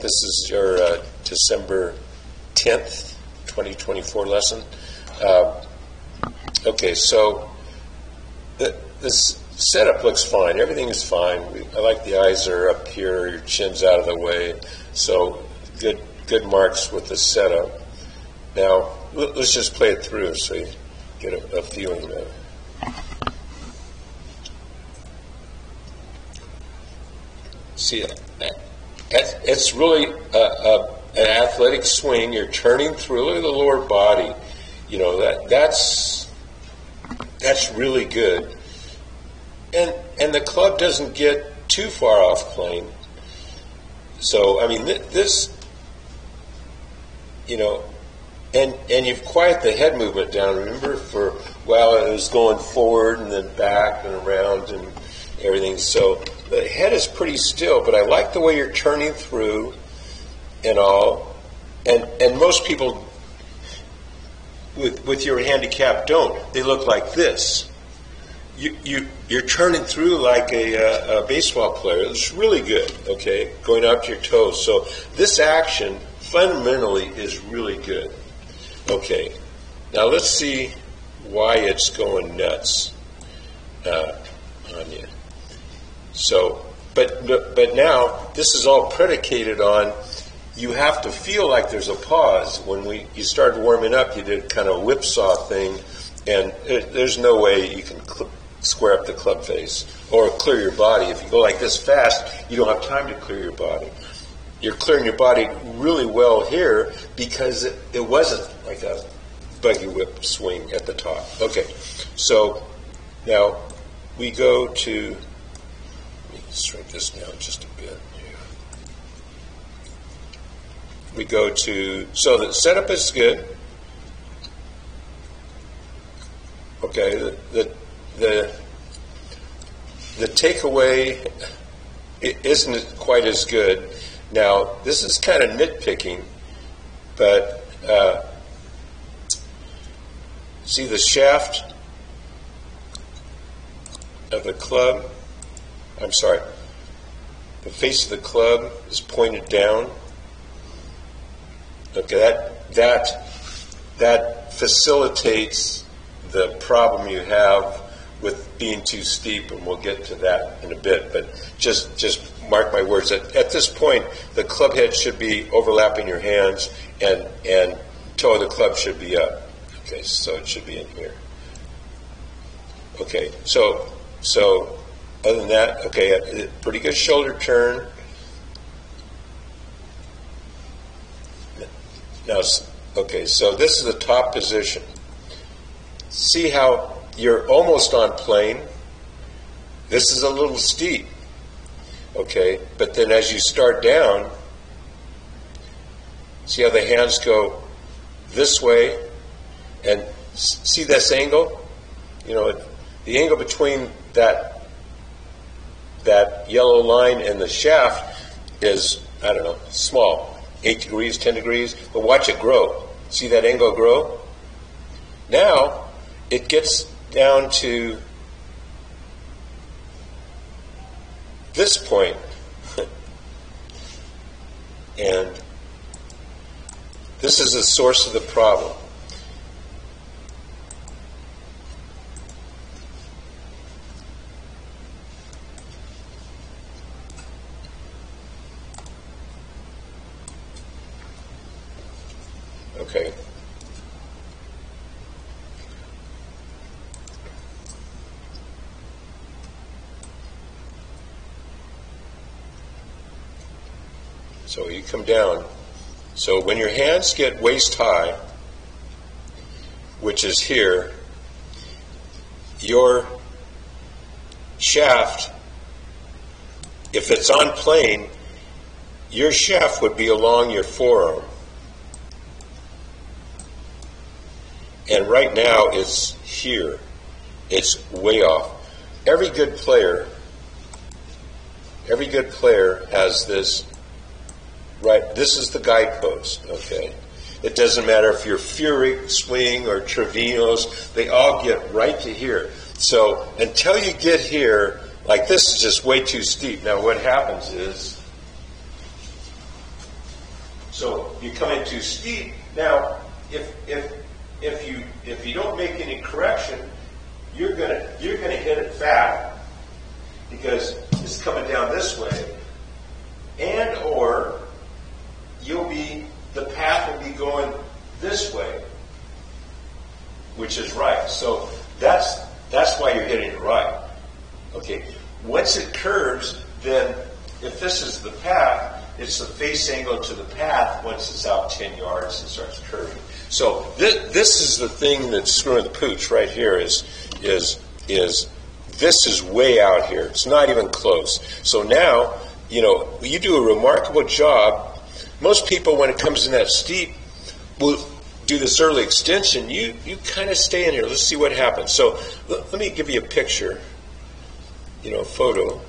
This is your December 10th, 2024 lesson. Okay, so this setup looks fine. Everything is fine. I like the eyes are up here, your chin's out of the way. So good marks with the setup. Now, let's just play it through so you get a feeling of it. See, it's really an athletic swing. You're turning through. Look at the lower body. You know, that's really good. And the club doesn't get too far off plane. So, I mean, this, you know, and you've quieted the head movement down. Remember, for a while it was going forward and then back and around and everything. So the head is pretty still, but I like the way you're turning through and all. And most people with your handicap don't. They look like this. You're turning through like a baseball player. It's really good, okay, going up to your toes. So this action fundamentally is really good. Okay, now let's see why it's going nuts on you. So, but now this is all predicated on you have to feel like there's a pause. When you started warming up, you did kind of a whipsaw thing, and there's no way you can square up the club face or clear your body. If you go like this fast, you don't have time to clear your body. You're clearing your body really well here because it wasn't like a buggy whip swing at the top. Okay, so now we go to, let me shrink this down just a bit. We go to, so the setup is good. Okay, the takeaway isn't quite as good. Now, this is kind of nitpicking, but see the shaft of the club, I'm sorry, the face of the club is pointed down. Okay, that facilitates the problem you have with being too steep, and we'll get to that in a bit. But just mark my words. At this point, the club head should be overlapping your hands, and toe of the club should be up. Okay, so it should be in here. Okay, so other than that, okay, pretty good shoulder turn. Now, okay, so this is the top position. See how you're almost on plane. This is a little steep, okay? But then as you start down, see how the hands go this way, and see this angle? You know, the angle between that yellow line and the shaft is, I don't know, small. 8 degrees, 10 degrees, but watch it grow. See that angle grow? Now, it gets down to this point, and this is the source of the problem. Okay. So you come down. So when your hands get waist high, which is here, your shaft, if it's on plane, your shaft would be along your forearm. And right now it's here. It's way off. Every good player has this, right? This is the guidepost, okay? It doesn't matter if you're Furyk swing or Trevino's, they all get right to here. So until you get here, like this is just way too steep. Now what happens is So you come in too steep. Now, if you don't make any correction, you're gonna hit it fat because it's coming down this way, and or the path will be going this way, which is right. So that's why you're hitting it right. Okay. Once it curves, then if this is the path, it's the face angle to the path. Once it's out 10 yards, it starts curving. So this is the thing that's screwing the pooch right here. Is this is way out here? It's not even close. So now you do a remarkable job. Most people, when it comes in that steep, will do this early extension. You kind of stay in here. Let's see what happens. So let me give you a picture. Photo.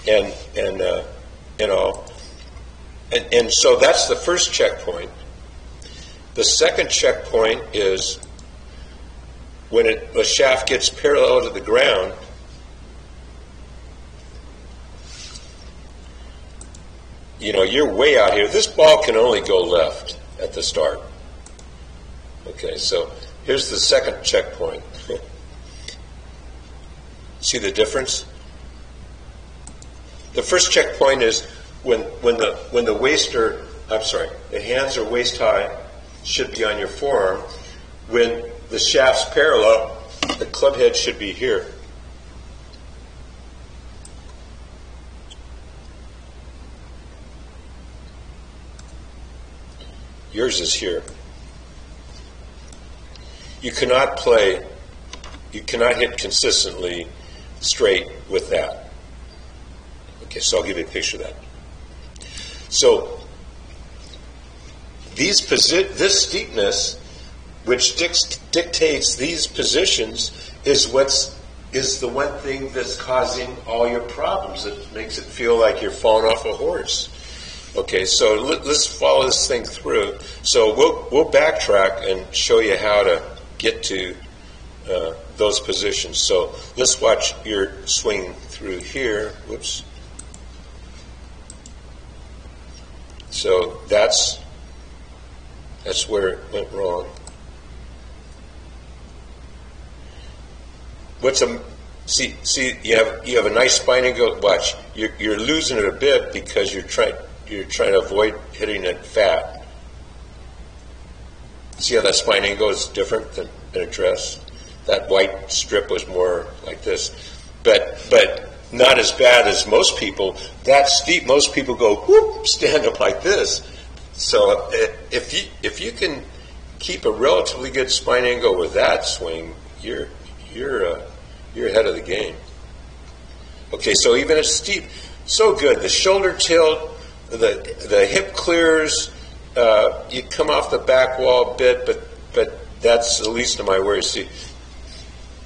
And all. And so that's the first checkpoint. The second checkpoint is when the shaft gets parallel to the ground. You're way out here. This ball can only go left at the start. Okay, so here's the second checkpoint. See the difference? The first checkpoint is when the the hands are waist high, should be on your forearm. When the shaft's parallel, the club head should be here. Yours is here. You cannot hit consistently straight with that. Okay, so I'll give you a picture of that. So this steepness, which dictates these positions, is the one thing that's causing all your problems. It makes it feel like you're falling off a horse. Okay, so let's follow this thing through. So we'll backtrack and show you how to get to those positions. So let's watch your swing through here. Whoops. So that's where it went wrong. See you have a nice spine angle. Watch, you're losing it a bit because you're trying to avoid hitting it fat. See how that spine angle is different than a dress? That white strip was more like this, but not as bad as most people. That steep, most people go whoop, stand up like this. So if you can keep a relatively good spine angle with that swing, you're ahead of the game. Okay, so even at steep, so good. The shoulder tilt, the hip clears. You come off the back wall a bit, but that's the least of my worries. See,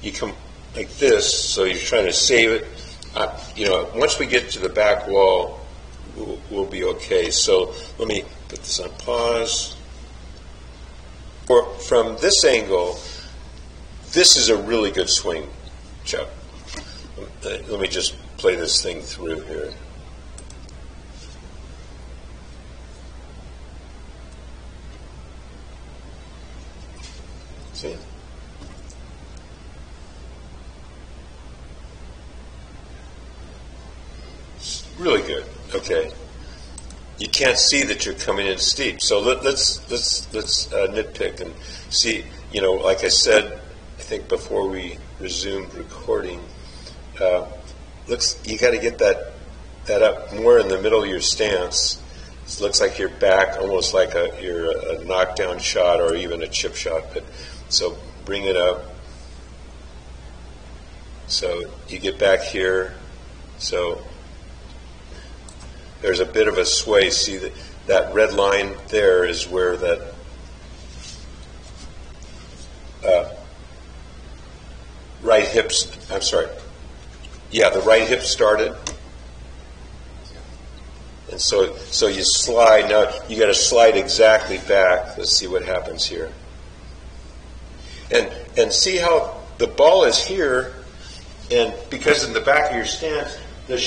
you come like this, so you're trying to save it. Once we get to the back wall, we'll be okay. So let me put this on pause. From this angle, this is a really good swing, Chuck. Let me just play this thing through here. See? It's really good. Okay. You can't see that you're coming in steep. So let's nitpick and see. Like I said, I think before we resumed recording, you got to get that up more in the middle of your stance. It looks like you're back, almost like you're a knockdown shot or even a chip shot. But so bring it up. So you get back here. So there's a bit of a sway. See that red line there is where that right hips. I'm sorry. Yeah, the right hip started. And so you slide. Now you got to slide exactly back. Let's see what happens here. And see how the ball is here, and because in the back of your stance, the